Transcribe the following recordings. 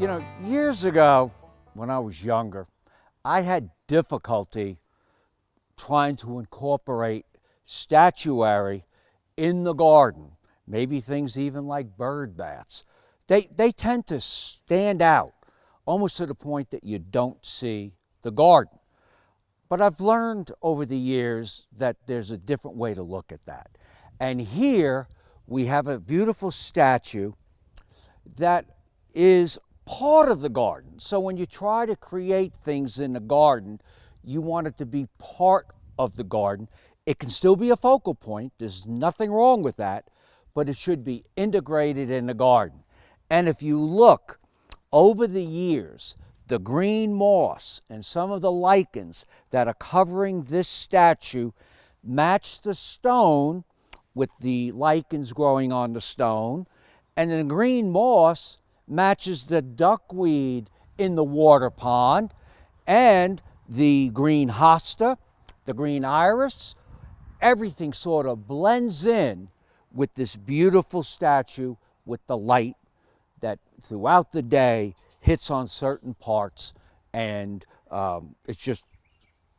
You know, years ago, when I was younger, I had difficulty trying to incorporate statuary in the garden. Maybe things even like bird baths. They tend to stand out almost to the point that you don't see the garden. But I've learned over the years that there's a different way to look at that. And here we have a beautiful statue that is part of the garden. So when you try to create things in the garden, you want it to be part of the garden. It can still be a focal point. There's nothing wrong with that, but it should be integrated in the garden. And if you look over the years, the green moss and some of the lichens that are covering this statue match the stone with the lichens growing on the stone, and then the green moss matches the duckweed in the water pond, and the green hosta, the green iris. Everything sort of blends in with this beautiful statue with the light that throughout the day hits on certain parts, and it's just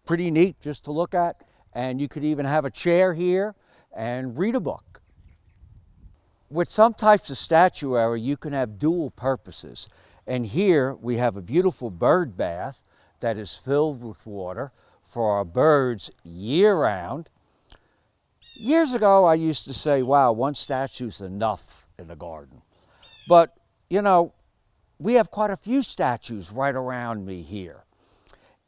pretty neat just to look at. And you could even have a chair here and read a book. With some types of statuary, you can have dual purposes. And here we have a beautiful bird bath that is filled with water for our birds year-round. Years ago, I used to say, wow, one statue's enough in the garden. But, you know, we have quite a few statues right around me here.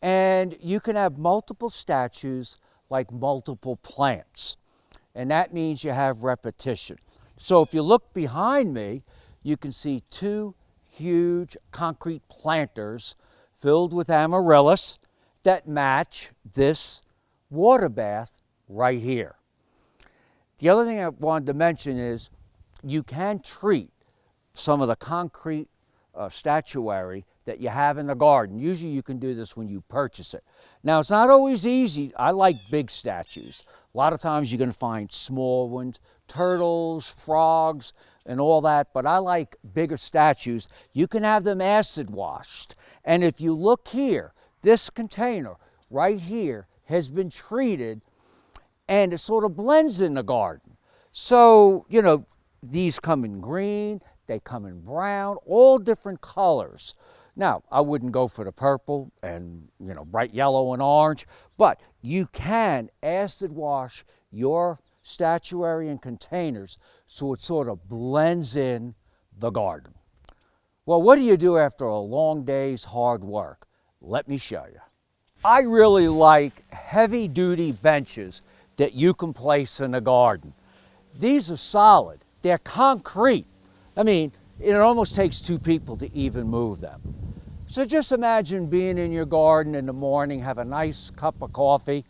And you can have multiple statues like multiple plants. And that means you have repetition. So if you look behind me, you can see two huge concrete planters filled with amaryllis that match this water bath right here. The other thing I wanted to mention is you can treat some of the concrete statuary that you have in the garden. Usually you can do this when you purchase it. Now, it's not always easy. I like big statues. A lot of times you're going to find small ones, turtles, frogs, and all that, but I like bigger statues. You can have them acid washed. And if you look here, this container right here has been treated, and it sort of blends in the garden. So, you know, these come in green, they come in brown, all different colors. Now, I wouldn't go for the purple and, you know, bright yellow and orange, but you can acid wash your statuary and containers so it sort of blends in the garden. Well, what do you do after a long day's hard work? Let me show you. I really like heavy-duty benches that you can place in the garden. These are solid. They're concrete. I mean, it almost takes two people to even move them. So just imagine being in your garden in the morning, have a nice cup of coffee,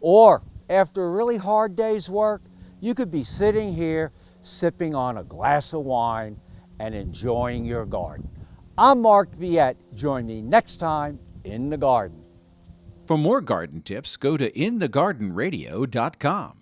or after a really hard day's work, you could be sitting here sipping on a glass of wine and enjoying your garden. I'm Mark Viette. Join me next time in the garden. For more garden tips, go to inthegardenradio.com.